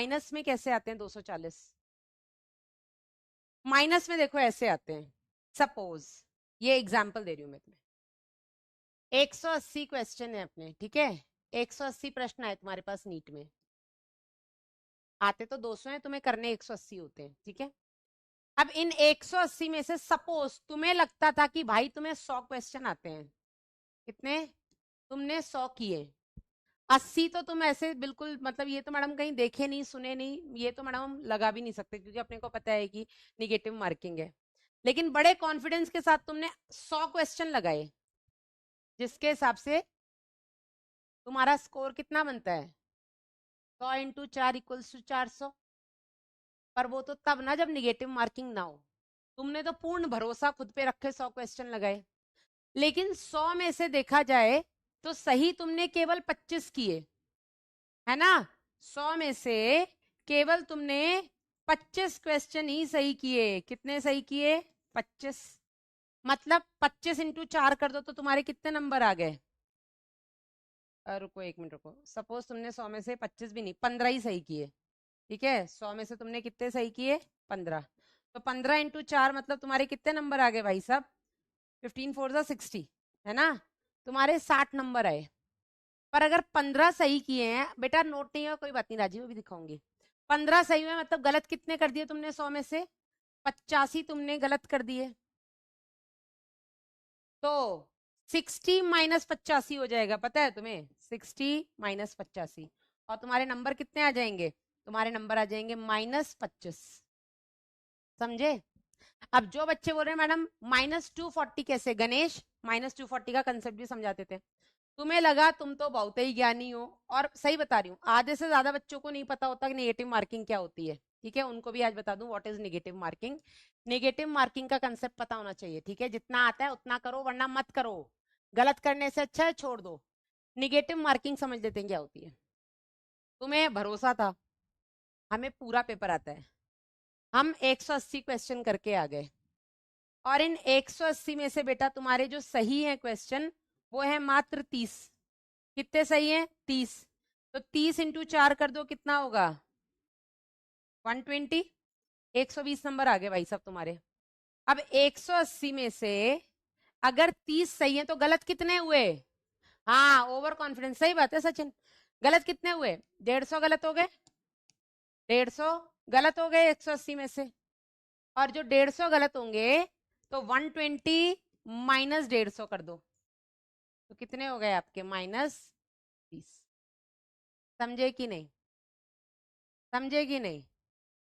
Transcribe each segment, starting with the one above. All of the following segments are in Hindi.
माइनस में कैसे आते हैं 240? माइनस में देखो ऐसे आते हैं। सपोज ये एग्जाम्पल दे रही हूं मैं तुम्हें, 180 क्वेश्चन है अपने, ठीक है, 180 प्रश्न आए तुम्हारे पास नीट में, आते तो 200 हैं, तुम्हें करने 180 होते हैं, ठीक है। अब इन 180 में से सपोज तुम्हें लगता था कि भाई तुम्हें 100 क्वेश्चन आते हैं, कितने, तुमने 100 किए, 80 तो तुम ऐसे बिल्कुल, मतलब ये तो मैडम कहीं देखे नहीं सुने नहीं, ये तो मैडम हम लगा भी नहीं सकते क्योंकि अपने को पता है कि निगेटिव मार्किंग है, लेकिन बड़े कॉन्फिडेंस के साथ तुमने 100 क्वेश्चन लगाए, जिसके हिसाब से तुम्हारा स्कोर कितना बनता है, 100 इंटू 4 इक्वल्स टू 400। पर वो तो तब ना जब निगेटिव मार्किंग ना हो, तुमने तो पूर्ण भरोसा खुद पे रखे 100 क्वेश्चन लगाए, लेकिन 100 में से देखा जाए तो सही तुमने केवल 25 किए, है ना, 100 में से केवल तुमने 25 क्वेश्चन ही सही किए। कितने सही किए, 25, मतलब 25 इंटू 4 कर दो तो तुम्हारे कितने नंबर आ गए, रुको एक मिनट रुको, सपोज तुमने 100 में से 25 भी नहीं 15 ही सही किए, ठीक है, 100 में से तुमने कितने सही किए, 15, तो 15 इंटू 4 मतलब तुम्हारे कितने नंबर आ गए भाई साहब, 15 4 जा 60, है ना, तुम्हारे 60 नंबर आए। पर अगर 15 सही किए हैं, बेटा नोट नहीं है कोई बात नहीं, राजीव भी दिखाऊंगी, 15 सही हुए मतलब गलत कितने कर दिए तुमने, 100 में से 85 तुमने गलत कर दिए, तो 60 माइनस 85 हो जाएगा, पता है तुम्हें, 60 माइनस 85, और तुम्हारे नंबर कितने आ जाएंगे, तुम्हारे नंबर आ जाएंगे -25, समझे। अब जो बच्चे बोल रहे हैं मैडम -240 कैसे, गणेश -240 का कंसेप्ट भी समझाते थे, तुम्हें लगा तुम तो बहुत ही ज्ञानी हो, और सही बता रही हूँ, आधे से ज्यादा बच्चों को नहीं पता होता कि नेगेटिव मार्किंग क्या होती है, ठीक है, उनको भी आज बता दूं what is negative marking. Negative marking का कंसेप्ट पता होना चाहिए, ठीक है, जितना आता है उतना करो वरना मत करो, गलत करने से अच्छा है छोड़ दो। निगेटिव मार्किंग समझ लेते हैं क्या होती है। तुम्हें भरोसा था हमें पूरा पेपर आता है, हम 180 क्वेश्चन करके आ गए, और इन 180 में से बेटा तुम्हारे जो सही है क्वेश्चन वो है मात्र 30। कितने सही है, 30, तो 30 इंटू 4 कर दो कितना होगा, 120, 120 नंबर आ गए भाई साहब तुम्हारे। अब 180 में से अगर 30 सही है तो गलत कितने हुए, हाँ ओवर कॉन्फिडेंस, सही बात है सचिन, गलत कितने हुए, 150 गलत हो गए, 150 गलत हो गए 180 में से, और जो 150 गलत होंगे तो 120 माइनस 150 कर दो, तो कितने हो गए आपके -30, समझे कि नहीं, समझे कि नहीं।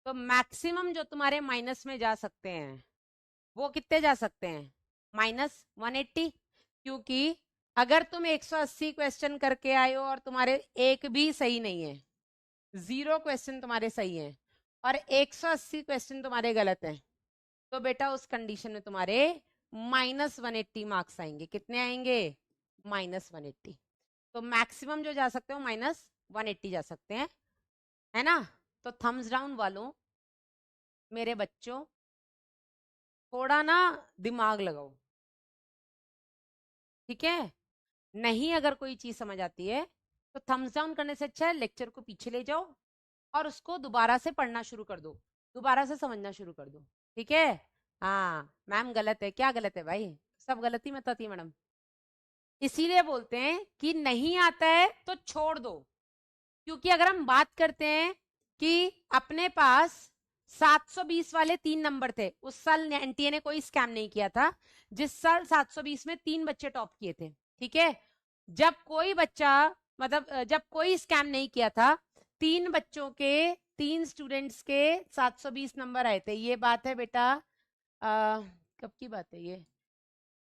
तो मैक्सिमम जो तुम्हारे माइनस में जा सकते हैं वो कितने जा सकते हैं, -180, क्योंकि अगर तुम 180 क्वेश्चन करके आए हो और तुम्हारे एक भी सही नहीं है, 0 क्वेश्चन तुम्हारे सही हैं और 180 क्वेश्चन तुम्हारे गलत हैं, तो बेटा उस कंडीशन में तुम्हारे -180 मार्क्स आएंगे, कितने आएंगे, -180। तो मैक्सिमम जो जा सकते हो -180 जा सकते हैं, है ना। तो थम्स डाउन वालों, मेरे बच्चों, थोड़ा ना दिमाग लगाओ, ठीक है, नहीं अगर कोई चीज समझ आती है तो थम्स डाउन करने से अच्छा है लेक्चर को पीछे ले जाओ और उसको दोबारा से पढ़ना शुरू कर दो, दोबारा से समझना शुरू कर दो, ठीक है। हाँ मैम गलत है, क्या गलत है भाई, सब गलती मत आती है मैडम, इसीलिए बोलते हैं कि नहीं आता है तो छोड़ दो, क्योंकि अगर हम बात करते हैं कि अपने पास 720 वाले 3 नंबर थे, उस साल एनटीए ने कोई स्कैम नहीं किया था, जिस साल 720 में 3 बच्चे टॉप किए थे, ठीक है, जब कोई बच्चा, मतलब जब कोई स्कैम नहीं किया था, 3 बच्चों के, 3 स्टूडेंट्स के 720 नंबर आए थे, ये बात है बेटा कब की बात है ये,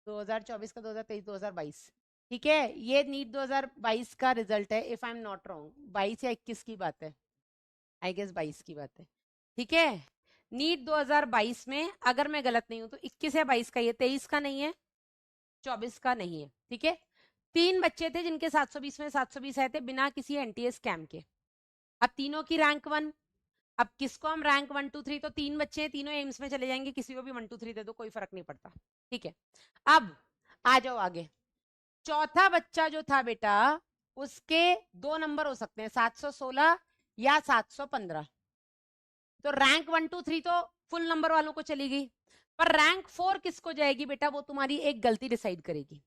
2024 का, 2023, 2022, ठीक है, ये नीट 2022 का रिजल्ट है, if I am not wrong, 22 या 21 की बात है, आई गेस 22 की बात है, ठीक है। नीट 2022 में अगर मैं गलत नहीं हूं तो 21 या 22 का, ये 23 का नहीं है, 24 का नहीं है, ठीक है। 3 बच्चे थे जिनके 720 में 720 आए थे बिना किसी एनटीए स्कैम के, अब तीनों की रैंक 1, अब किसको हम रैंक 1 2 3, तो 3 बच्चे हैं, तीनों एम्स में चले जाएंगे, किसी को भी 1 2 3 दे दो कोई फर्क नहीं पड़ता, ठीक है। अब आ जाओ आगे, चौथा बच्चा जो था बेटा उसके 2 नंबर हो सकते हैं, 716 या 715। तो रैंक 1 2 3 तो फुल नंबर वालों को चली गई, पर रैंक 4 किसको जाएगी बेटा, वो तुम्हारी एक गलती डिसाइड करेगी।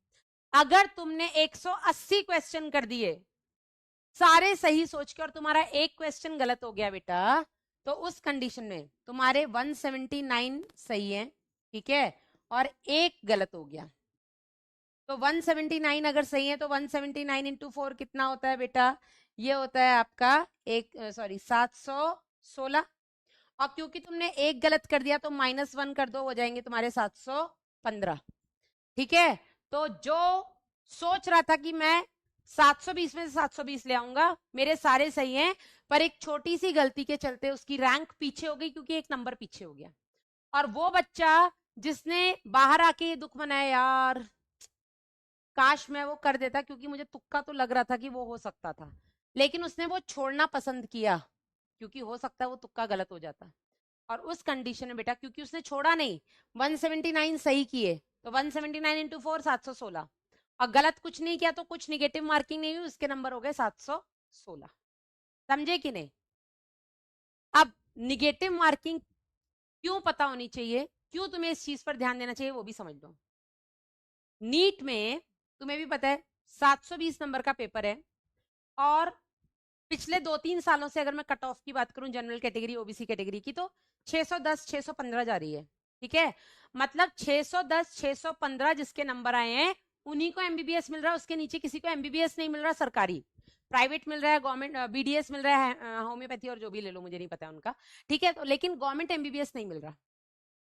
अगर तुमने 180 क्वेश्चन कर दिए सारे सही सोच के और तुम्हारा एक क्वेश्चन गलत हो गया बेटा, तो उस कंडीशन में तुम्हारे 179 सही है, ठीक है, और एक गलत हो गया। तो 179 अगर सही है तो 179 इंटू 4 कितना होता है बेटा, ये होता है आपका 716। और क्योंकि तुमने एक गलत कर दिया तो -1 कर दो, हो जाएंगे तुम्हारे 715। ठीक है, तो जो सोच रहा था कि मैं 720 में से 720 ले आऊंगा, मेरे सारे सही हैं, पर एक छोटी सी गलती के चलते उसकी रैंक पीछे हो गई क्योंकि एक नंबर पीछे हो गया। और वो बच्चा जिसने बाहर आके ये दुख मनाया, यार काश मैं वो कर देता, क्योंकि मुझे तुक्का तो लग रहा था कि वो हो सकता था, लेकिन उसने वो छोड़ना पसंद किया क्योंकि हो सकता है वो तुक्का गलत हो जाता। और उस कंडीशन में बेटा क्योंकि उसने छोड़ा नहीं, 179 सही किए, तो 179 इंटू 4 716, और गलत कुछ नहीं किया तो कुछ निगेटिव मार्किंग नहीं हुई, उसके नंबर हो गए 716। समझे कि नहीं? अब निगेटिव मार्किंग क्यों पता होनी चाहिए, क्यों तुम्हें इस चीज पर ध्यान देना चाहिए, वो भी समझ लो। नीट में तुम्हें भी पता है 720 नंबर का पेपर है, और पिछले 2-3 सालों से अगर मैं कट ऑफ की बात करूं जनरल कैटेगरी ओबीसी कैटेगरी की, तो 610 615 जा रही है। ठीक है, मतलब 610 615 जिसके नंबर आए हैं उन्हीं को एमबीबीएस मिल रहा है, उसके नीचे किसी को एमबीबीएस नहीं मिल रहा, सरकारी प्राइवेट मिल रहा है, गवर्नमेंट बीडीएस मिल रहा है, होम्योपैथी और जो भी ले लो मुझे नहीं पता उनका। ठीक है, तो लेकिन गवर्नमेंट एमबीबीएस नहीं मिल रहा।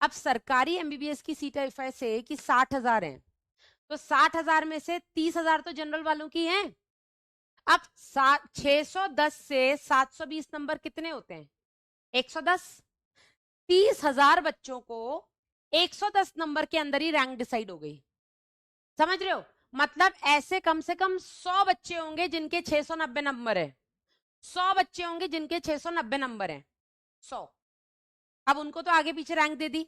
अब सरकारी एमबीबीएस की सीट ऐसे कि 60,000 है, तो 60,000 में से 30,000 तो जनरल वालों की हैं। अब 610 से 720 नंबर कितने होते हैं, 110। 30,000 बच्चों को 110 नंबर के अंदर ही रैंक डिसाइड हो गई। समझ रहे हो? मतलब ऐसे कम से कम 100 बच्चे होंगे जिनके 690 नंबर है, 100 बच्चे होंगे जिनके 690 नंबर है, 100। अब उनको तो आगे पीछे रैंक दे दी।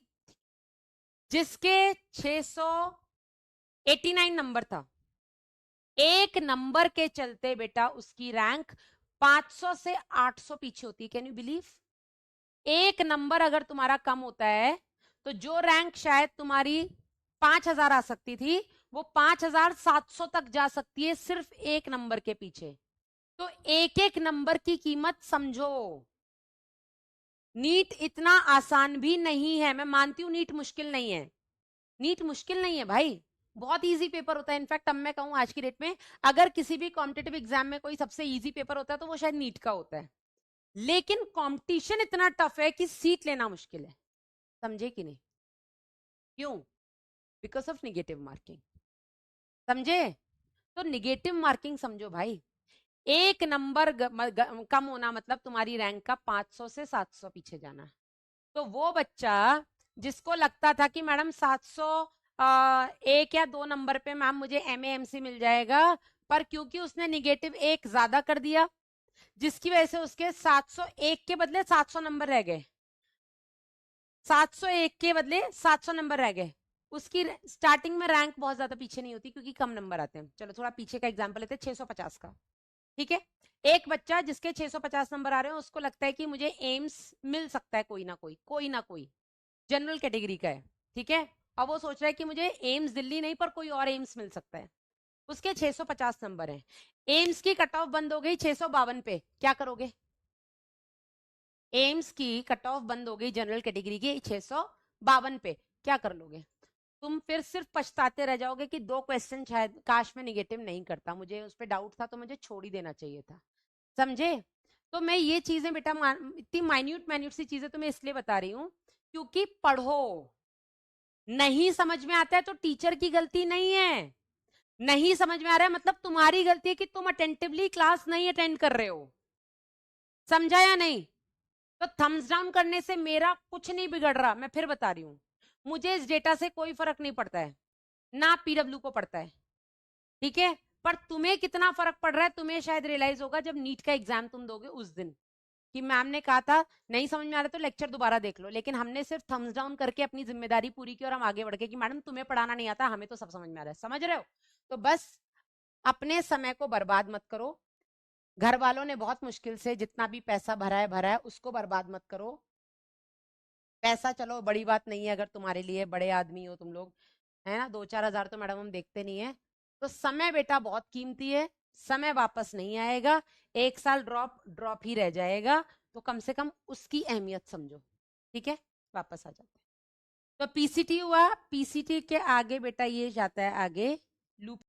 जिसके 689 नंबर था, एक नंबर के चलते बेटा उसकी रैंक 500 से 800 पीछे होती है। Can you believe? एक नंबर अगर तुम्हारा कम होता है तो जो रैंक शायद तुम्हारी 5,000 आ सकती थी, वो 5,700 तक जा सकती है सिर्फ एक नंबर के पीछे। तो एक एक नंबर की कीमत समझो। नीट इतना आसान भी नहीं है, मैं मानती हूं नीट मुश्किल नहीं है, नीट मुश्किल नहीं है भाई, बहुत इजी पेपर होता है। इनफैक्ट अब मैं कहूं आज की डेट में अगर किसी भी कॉम्पिटेटिव एग्जाम में कोई सबसे इजी पेपर होता है तो वो शायद नीट का होता है, लेकिन कंपटीशन इतना टफ है कि सीट लेना मुश्किल है। समझे कि नहीं? क्यों? Because of negative marking. समझे? तो निगेटिव मार्किंग समझो भाई, एक नंबर कम होना मतलब तुम्हारी रैंक का 500 से 700 पीछे जाना। तो वो बच्चा जिसको लगता था कि मैडम 700 एक या 2 नंबर पे मैम मुझे एमएएमसी मिल जाएगा, पर क्योंकि उसने निगेटिव एक ज्यादा कर दिया जिसकी वजह से उसके 701 के बदले 700 नंबर रह गए, 701 के बदले 700 नंबर रह गए। उसकी स्टार्टिंग में रैंक बहुत ज्यादा पीछे नहीं होती क्योंकि कम नंबर आते हैं। चलो थोड़ा पीछे का एग्जांपल लेते हैं, 650 का। ठीक है, एक बच्चा जिसके 650 नंबर आ रहे हैं उसको लगता है कि मुझे एम्स मिल सकता है, कोई ना कोई जनरल कैटेगरी का है। ठीक है, अब वो सोच रहा है कि मुझे एम्स दिल्ली नहीं पर कोई और एम्स मिल सकता है, उसके 650 नंबर हैं। एम्स की कट ऑफ बंद हो गई 652 पे, क्या करोगे? एम्स की कट ऑफ बंद हो गई जनरल कैटेगरी की 652 पे, क्या कर लोगे? तुम फिर सिर्फ पछताते रह जाओगे कि 2 क्वेश्चन शायद काश में निगेटिव नहीं करता, मुझे उस पर डाउट था तो मुझे छोड़ ही देना चाहिए था। समझे? तो मैं ये चीजें बेटा इतनी माइन्यूट माइन्यूट सी चीजें तुम्हें इसलिए बता रही हूँ क्योंकि पढ़ो, नहीं समझ में आता है तो टीचर की गलती नहीं है, नहीं समझ में आ रहा है मतलब तुम्हारी गलती है कि तुम अटेंटिवली क्लास नहीं अटेंड कर रहे हो। समझा या नहीं? तो थम्स डाउन करने से मेरा कुछ नहीं बिगड़ रहा, मैं फिर बता रही हूँ, मुझे इस डेटा से कोई फर्क नहीं पड़ता है, ना पीडब्ल्यू को पड़ता है। ठीक है, पर तुम्हें कितना फर्क पड़ रहा है तुम्हें शायद रियलाइज होगा जब नीट का एग्जाम तुम दोगे उस दिन, कि मैम ने कहा था नहीं समझ में आ रहा तो लेक्चर दोबारा देख लो, लेकिन हमने सिर्फ थम्स डाउन करके अपनी जिम्मेदारी पूरी की और हम आगे बढ़ गए कि मैडम तुम्हें पढ़ाना नहीं आता, हमें तो सब समझ में आ रहा है। समझ रहे हो? तो बस अपने समय को बर्बाद मत करो, घर वालों ने बहुत मुश्किल से जितना भी पैसा भरा है उसको बर्बाद मत करो। पैसा चलो बड़ी बात नहीं है, अगर तुम्हारे लिए बड़े आदमी हो तुम लोग, है ना, 2-4 हजार तो मैडम हम देखते नहीं है। तो समय बेटा बहुत कीमती है, समय वापस नहीं आएगा, 1 साल ड्रॉप ड्रॉप ही रह जाएगा, तो कम से कम उसकी अहमियत समझो। ठीक है, वापस आ जाते हैं। तो पीसीटी हुआ, पीसीटी के आगे बेटा ये जाता है आगे लूप